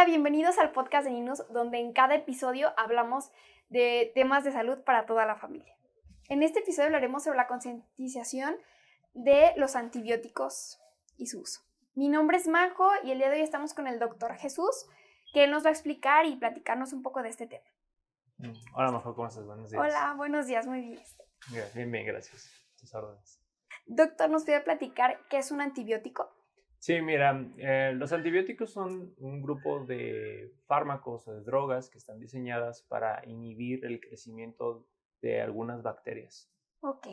Hola, bienvenidos al podcast de Ninus, donde en cada episodio hablamos de temas de salud para toda la familia. En este episodio hablaremos sobre la concientización de los antibióticos y su uso. Mi nombre es Majo y el día de hoy estamos con el doctor Jesús, que él nos va a explicar y platicarnos un poco de este tema. Hola Majo, ¿cómo estás? Buenos días. Hola, buenos días, muy bien. Bien, gracias. Tus órdenes. Doctor, ¿nos puede platicar qué es un antibiótico? Sí, mira, los antibióticos son un grupo de fármacos o de drogas que están diseñadas para inhibir el crecimiento de algunas bacterias. Ok.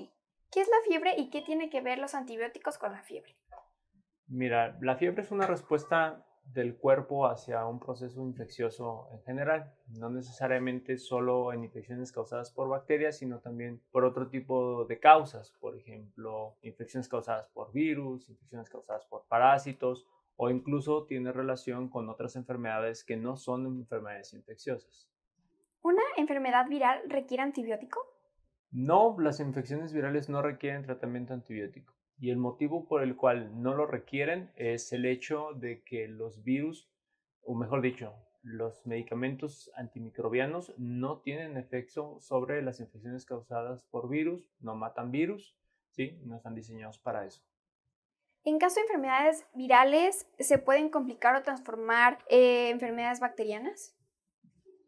¿Qué es la fiebre y qué tiene que ver los antibióticos con la fiebre? Mira, la fiebre es una respuesta del cuerpo hacia un proceso infeccioso en general, no necesariamente solo en infecciones causadas por bacterias, sino también por otro tipo de causas, por ejemplo, infecciones causadas por virus, infecciones causadas por parásitos, o incluso tiene relación con otras enfermedades que no son enfermedades infecciosas. ¿Una enfermedad viral requiere antibiótico? No, las infecciones virales no requieren tratamiento antibiótico. Y el motivo por el cual no lo requieren es el hecho de que los virus, o mejor dicho, los medicamentos antimicrobianos no tienen efecto sobre las infecciones causadas por virus, no matan virus, ¿sí? No están diseñados para eso. En caso de enfermedades virales, ¿se pueden complicar o transformar enfermedades bacterianas?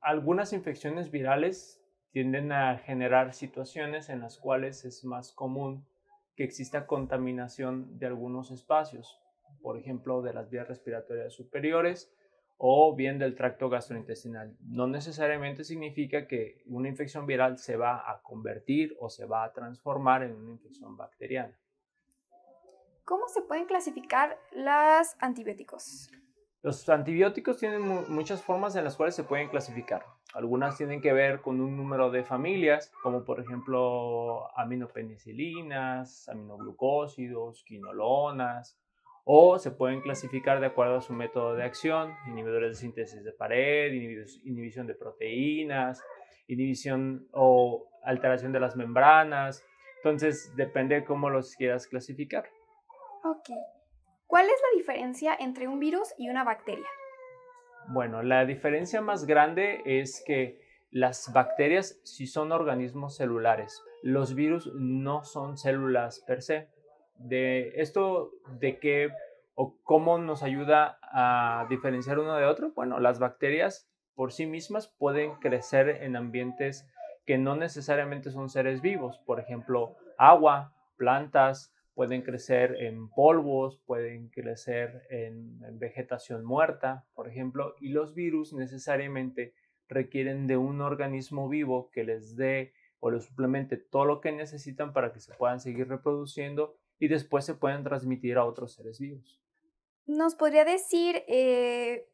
Algunas infecciones virales tienden a generar situaciones en las cuales es más común que exista contaminación de algunos espacios, por ejemplo, de las vías respiratorias superiores o bien del tracto gastrointestinal. No necesariamente significa que una infección viral se va a convertir o se va a transformar en una infección bacteriana. ¿Cómo se pueden clasificar los antibióticos? Los antibióticos tienen muchas formas en las cuales se pueden clasificar. Algunas tienen que ver con un número de familias, como por ejemplo aminopenicilinas, aminoglucósidos, quinolonas, o se pueden clasificar de acuerdo a su método de acción, inhibidores de síntesis de pared, inhibición de proteínas, inhibición o alteración de las membranas. Entonces, depende de cómo los quieras clasificar. Ok. ¿Cuál es la diferencia entre un virus y una bacteria? Bueno, la diferencia más grande es que las bacterias sí son organismos celulares. Los virus no son células per se. De esto de qué o cómo nos ayuda a diferenciar uno de otro, bueno, las bacterias por sí mismas pueden crecer en ambientes que no necesariamente son seres vivos, por ejemplo, agua, plantas, pueden crecer en polvos, pueden crecer en vegetación muerta, por ejemplo, y los virus necesariamente requieren de un organismo vivo que les dé o les suplemente todo lo que necesitan para que se puedan seguir reproduciendo y después se pueden transmitir a otros seres vivos. ¿Nos podría decir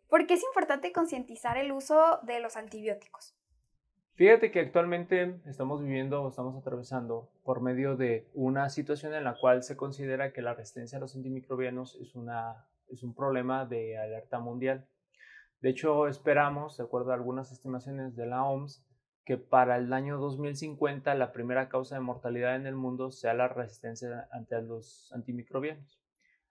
por qué es importante concientizar el uso de los antibióticos? Fíjate que actualmente estamos viviendo o estamos atravesando por medio de una situación en la cual se considera que la resistencia a los antimicrobianos es un problema de alerta mundial. De hecho, esperamos, de acuerdo a algunas estimaciones de la OMS, que para el año 2050 la primera causa de mortalidad en el mundo sea la resistencia ante los antimicrobianos.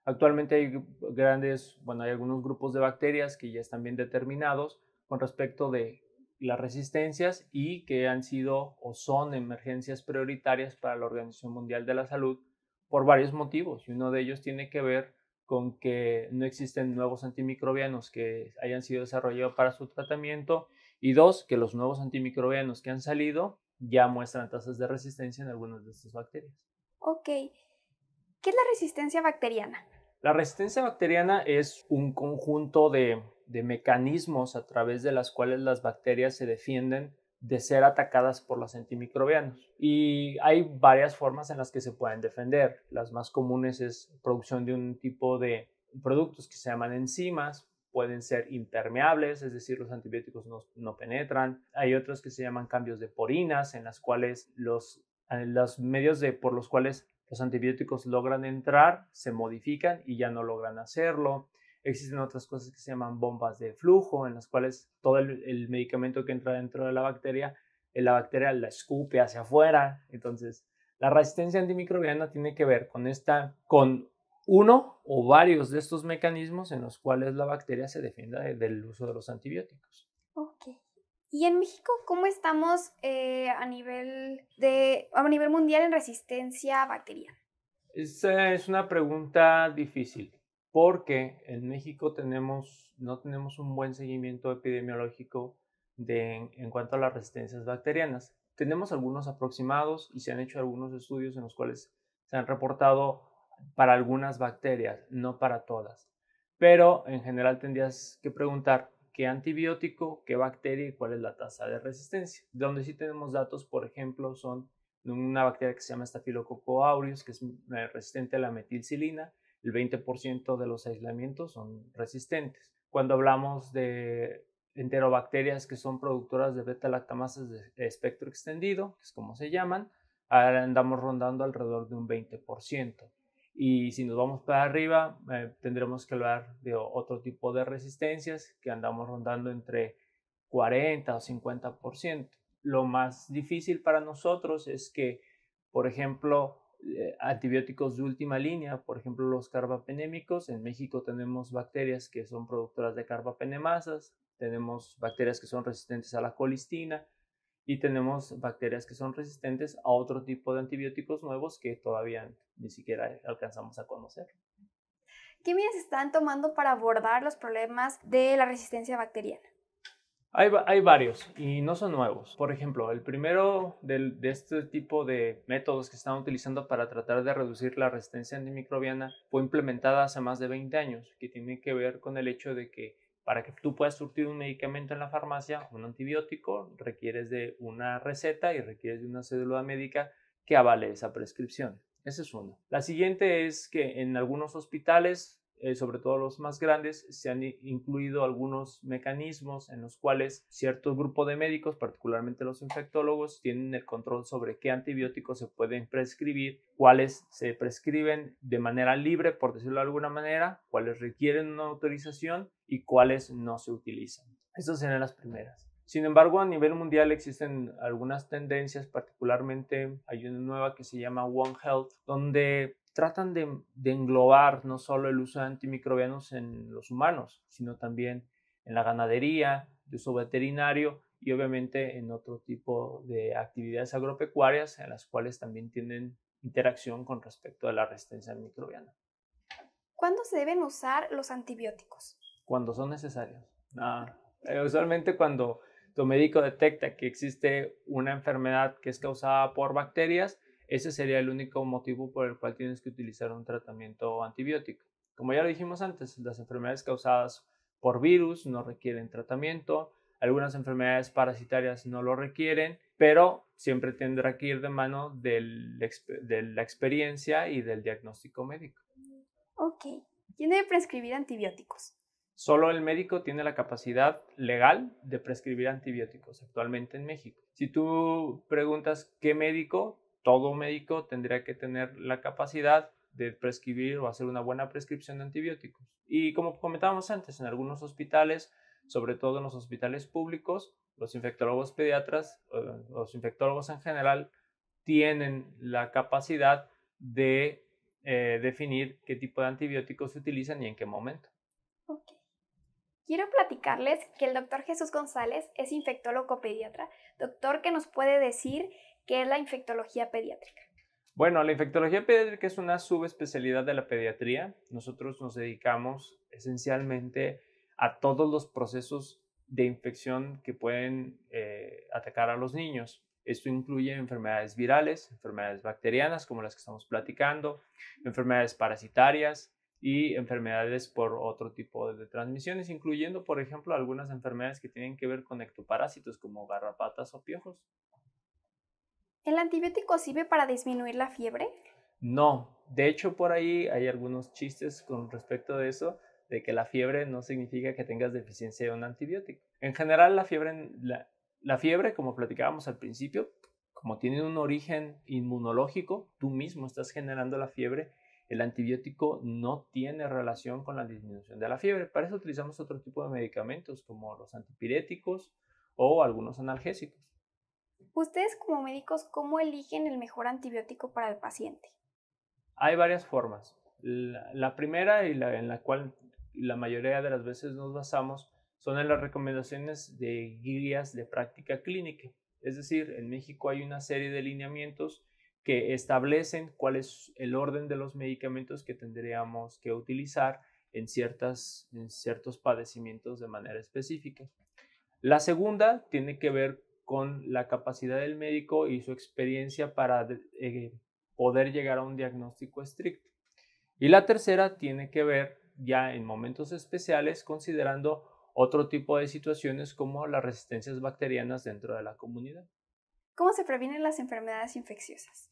Actualmente hay algunos grupos de bacterias que ya están bien determinados con respecto de las resistencias y que han sido o son emergencias prioritarias para la Organización Mundial de la Salud por varios motivos. Y uno de ellos tiene que ver con que no existen nuevos antimicrobianos que hayan sido desarrollados para su tratamiento y dos, que los nuevos antimicrobianos que han salido ya muestran tasas de resistencia en algunas de estas bacterias. Ok. ¿Qué es la resistencia bacteriana? La resistencia bacteriana es un conjunto de mecanismos a través de las cuales las bacterias se defienden de ser atacadas por los antimicrobianos. Y hay varias formas en las que se pueden defender. Las más comunes es producción de un tipo de productos que se llaman enzimas, pueden ser impermeables, es decir, los antibióticos no penetran. Hay otros que se llaman cambios de porinas, en las cuales los medios por los cuales los antibióticos logran entrar, se modifican y ya no logran hacerlo. Existen otras cosas que se llaman bombas de flujo, en las cuales todo el medicamento que entra dentro de la bacteria la escupe hacia afuera. Entonces, la resistencia antimicrobiana tiene que ver con uno o varios de estos mecanismos en los cuales la bacteria se defienda del uso de los antibióticos. Ok. ¿Y en México cómo estamos a nivel mundial en resistencia bacteriana? Esa es una pregunta difícil porque en México no tenemos un buen seguimiento epidemiológico en cuanto a las resistencias bacterianas. Tenemos algunos aproximados y se han hecho algunos estudios en los cuales se han reportado para algunas bacterias, no para todas. Pero en general tendrías que preguntar qué antibiótico, qué bacteria y cuál es la tasa de resistencia. Donde sí tenemos datos, por ejemplo, son una bacteria que se llama Staphylococcus aureus, que es resistente a la metilcilina. El 20% de los aislamientos son resistentes. Cuando hablamos de enterobacterias que son productoras de beta-lactamasas de espectro extendido, que es como se llaman, ahora andamos rondando alrededor de un 20%. Y si nos vamos para arriba, tendremos que hablar de otro tipo de resistencias que andamos rondando entre 40 o 50%. Lo más difícil para nosotros es que, por ejemplo, antibióticos de última línea, por ejemplo los carbapenémicos, en México tenemos bacterias que son productoras de carbapenemasas, tenemos bacterias que son resistentes a la colistina y tenemos bacterias que son resistentes a otro tipo de antibióticos nuevos que todavía ni siquiera alcanzamos a conocer. ¿Qué medidas están tomando para abordar los problemas de la resistencia bacteriana? Hay varios y no son nuevos. Por ejemplo, el primero de este tipo de métodos que están utilizando para tratar de reducir la resistencia antimicrobiana fue implementada hace más de 20 años, que tiene que ver con el hecho de que para que tú puedas surtir un medicamento en la farmacia, un antibiótico, requieres de una receta y requieres de una cédula médica que avale esa prescripción. Esa es una. La siguiente es que en algunos hospitales, sobre todo los más grandes, se han incluido algunos mecanismos en los cuales cierto grupo de médicos, particularmente los infectólogos, tienen el control sobre qué antibióticos se pueden prescribir, cuáles se prescriben de manera libre, por decirlo de alguna manera, cuáles requieren una autorización y cuáles no se utilizan. Estas serían las primeras. Sin embargo, a nivel mundial existen algunas tendencias, particularmente hay una nueva que se llama One Health, donde tratan de englobar no solo el uso de antimicrobianos en los humanos, sino también en la ganadería, de uso veterinario y obviamente en otro tipo de actividades agropecuarias en las cuales también tienen interacción con respecto a la resistencia antimicrobiana. ¿Cuándo se deben usar los antibióticos? Cuando son necesarios. Usualmente cuando tu médico detecta que existe una enfermedad que es causada por bacterias, ese sería el único motivo por el cual tienes que utilizar un tratamiento antibiótico. Como ya lo dijimos antes, las enfermedades causadas por virus no requieren tratamiento, algunas enfermedades parasitarias no lo requieren, pero siempre tendrá que ir de mano de la experiencia y del diagnóstico médico. Ok. ¿Quién debe prescribir antibióticos? Solo el médico tiene la capacidad legal de prescribir antibióticos actualmente en México. Si tú preguntas qué médico, todo médico tendría que tener la capacidad de prescribir o hacer una buena prescripción de antibióticos. Y como comentábamos antes, en algunos hospitales, sobre todo en los hospitales públicos, los infectólogos pediatras, los infectólogos en general, tienen la capacidad de definir qué tipo de antibióticos se utilizan y en qué momento. Ok. Quiero platicarles que el doctor Jesús González es infectólogo pediatra. Doctor, ¿qué nos puede decir qué es la infectología pediátrica? Bueno, la infectología pediátrica es una subespecialidad de la pediatría. Nosotros nos dedicamos esencialmente a todos los procesos de infección que pueden atacar a los niños. Esto incluye enfermedades virales, enfermedades bacterianas como las que estamos platicando, enfermedades parasitarias y enfermedades por otro tipo de transmisiones, incluyendo, por ejemplo, algunas enfermedades que tienen que ver con ectoparásitos como garrapatas o piojos. ¿El antibiótico sirve para disminuir la fiebre? No, de hecho por ahí hay algunos chistes con respecto de eso, de que la fiebre no significa que tengas deficiencia de un antibiótico. En general la fiebre, como platicábamos al principio, como tiene un origen inmunológico, tú mismo estás generando la fiebre, el antibiótico no tiene relación con la disminución de la fiebre. Para eso utilizamos otro tipo de medicamentos como los antipiréticos o algunos analgésicos. Ustedes como médicos, ¿cómo eligen el mejor antibiótico para el paciente? Hay varias formas. La primera y en la cual la mayoría de las veces nos basamos son en las recomendaciones de guías de práctica clínica. Es decir, en México hay una serie de lineamientos que establecen cuál es el orden de los medicamentos que tendríamos que utilizar en ciertos padecimientos de manera específica. La segunda tiene que ver con la capacidad del médico y su experiencia para poder llegar a un diagnóstico estricto. Y la tercera tiene que ver ya en momentos especiales considerando otro tipo de situaciones como las resistencias bacterianas dentro de la comunidad. ¿Cómo se previenen las enfermedades infecciosas?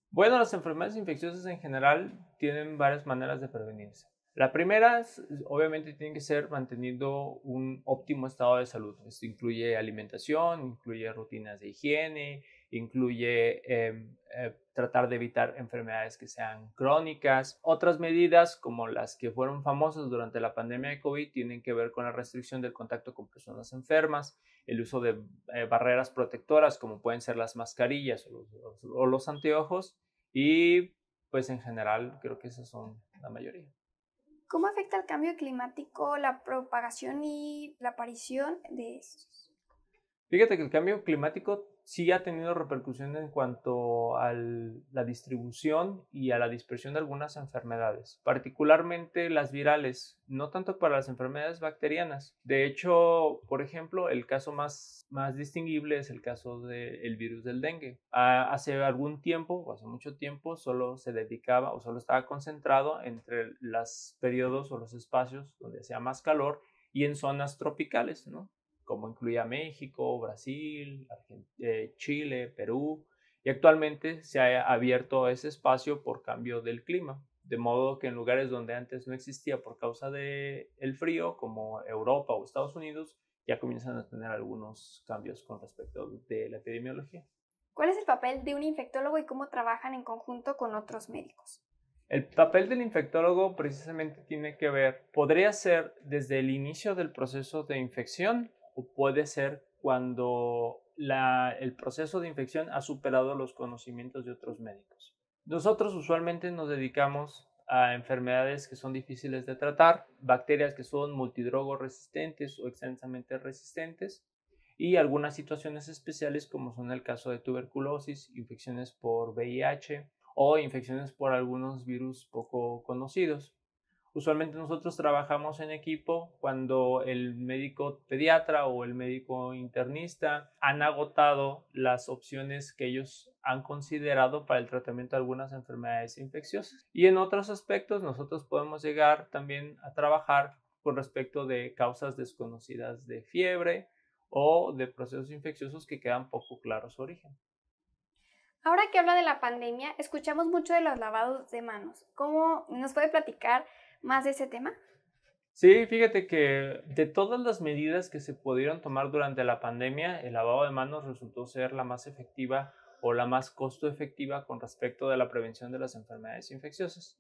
Bueno, las enfermedades infecciosas en general tienen varias maneras de prevenirse. La primera, obviamente, tiene que ser manteniendo un óptimo estado de salud. Esto incluye alimentación, incluye rutinas de higiene, incluye tratar de evitar enfermedades que sean crónicas. Otras medidas, como las que fueron famosas durante la pandemia de COVID, tienen que ver con la restricción del contacto con personas enfermas, el uso de barreras protectoras, como pueden ser las mascarillas o los anteojos, y pues en general creo que esas son la mayoría. ¿Cómo afecta el cambio climático la propagación y la aparición de estos? Fíjate que el cambio climático sí ha tenido repercusiones en cuanto a la distribución y a la dispersión de algunas enfermedades, particularmente las virales, no tanto para las enfermedades bacterianas. De hecho, por ejemplo, el caso más distinguible es el caso del virus del dengue. Hace algún tiempo, o hace mucho tiempo, solo se dedicaba o solo estaba concentrado entre los periodos o los espacios donde hacía más calor y en zonas tropicales, ¿no? Como incluía México, Brasil, Chile, Perú, y actualmente se ha abierto ese espacio por cambio del clima, de modo que en lugares donde antes no existía por causa del frío, como Europa o Estados Unidos, ya comienzan a tener algunos cambios con respecto de la epidemiología. ¿Cuál es el papel de un infectólogo y cómo trabajan en conjunto con otros médicos? El papel del infectólogo precisamente tiene que ver, podría ser desde el inicio del proceso de infección o puede ser cuando el proceso de infección ha superado los conocimientos de otros médicos. Nosotros usualmente nos dedicamos a enfermedades que son difíciles de tratar, bacterias que son multidrogo resistentes o extensamente resistentes y algunas situaciones especiales como son el caso de tuberculosis, infecciones por VIH o infecciones por algunos virus poco conocidos. Usualmente nosotros trabajamos en equipo cuando el médico pediatra o el médico internista han agotado las opciones que ellos han considerado para el tratamiento de algunas enfermedades infecciosas. Y en otros aspectos nosotros podemos llegar también a trabajar con respecto de causas desconocidas de fiebre o de procesos infecciosos que quedan poco claros su origen. Ahora que habla de la pandemia, escuchamos mucho de los lavados de manos. ¿Cómo nos puede platicar más de ese tema? Sí, fíjate que de todas las medidas que se pudieron tomar durante la pandemia, el lavado de manos resultó ser la más efectiva o la más costo efectiva con respecto de la prevención de las enfermedades infecciosas.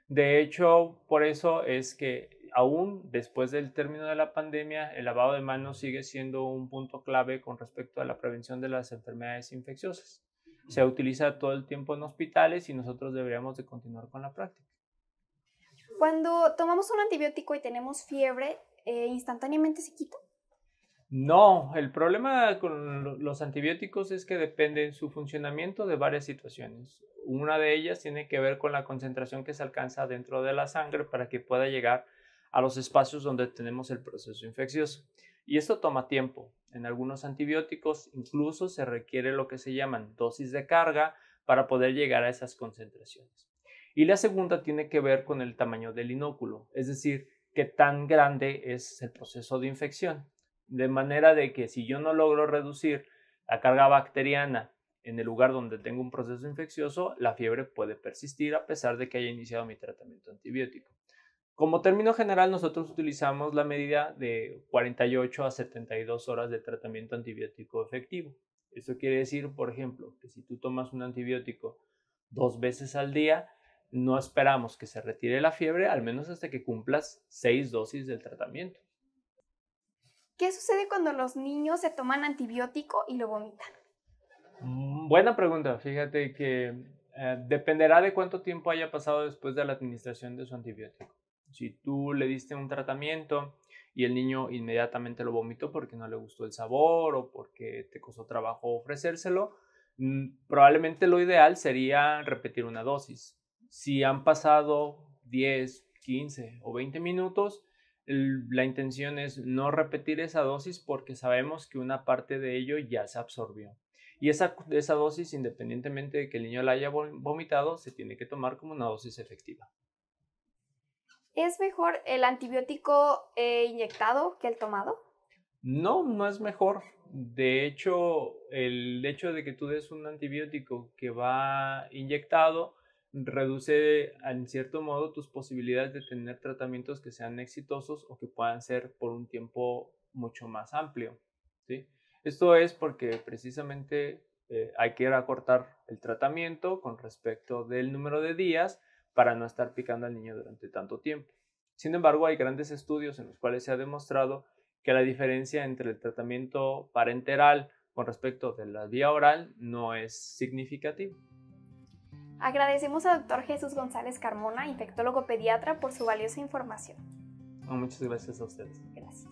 De hecho, por eso es que aún después del término de la pandemia, el lavado de manos sigue siendo un punto clave con respecto a la prevención de las enfermedades infecciosas. Se utiliza todo el tiempo en hospitales y nosotros deberíamos de continuar con la práctica. Cuando tomamos un antibiótico y tenemos fiebre, ¿instantáneamente se quita? No, el problema con los antibióticos es que depende su funcionamiento de varias situaciones. Una de ellas tiene que ver con la concentración que se alcanza dentro de la sangre para que pueda llegar a los espacios donde tenemos el proceso infeccioso. Y esto toma tiempo. En algunos antibióticos incluso se requiere lo que se llaman dosis de carga para poder llegar a esas concentraciones. Y la segunda tiene que ver con el tamaño del inóculo, es decir, qué tan grande es el proceso de infección. De manera de que si yo no logro reducir la carga bacteriana en el lugar donde tengo un proceso infeccioso, la fiebre puede persistir a pesar de que haya iniciado mi tratamiento antibiótico. Como término general, nosotros utilizamos la medida de 48 a 72 horas de tratamiento antibiótico efectivo. Esto quiere decir, por ejemplo, que si tú tomas un antibiótico 2 veces al día, no esperamos que se retire la fiebre, al menos hasta que cumplas 6 dosis del tratamiento. ¿Qué sucede cuando los niños se toman antibiótico y lo vomitan? Buena pregunta. Fíjate que Dependerá de cuánto tiempo haya pasado después de la administración de su antibiótico. Si tú le diste un tratamiento y el niño inmediatamente lo vomitó porque no le gustó el sabor o porque te costó trabajo ofrecérselo, probablemente lo ideal sería repetir una dosis. Si han pasado 10, 15 o 20 minutos, la intención es no repetir esa dosis porque sabemos que una parte de ello ya se absorbió. Y esa dosis, independientemente de que el niño la haya vomitado, se tiene que tomar como una dosis efectiva. ¿Es mejor el antibiótico inyectado que el tomado? No, no es mejor. De hecho, el hecho de que tú des un antibiótico que va inyectado reduce en cierto modo tus posibilidades de tener tratamientos que sean exitosos o que puedan ser por un tiempo mucho más amplio, ¿sí? Esto es porque precisamente hay que acortar el tratamiento con respecto del número de días para no estar picando al niño durante tanto tiempo. Sin embargo, hay grandes estudios en los cuales se ha demostrado que la diferencia entre el tratamiento parenteral con respecto de la vía oral no es significativa. Agradecemos al Dr. Jesús González Carmona, infectólogo pediatra, por su valiosa información. Muchas gracias a ustedes. Gracias.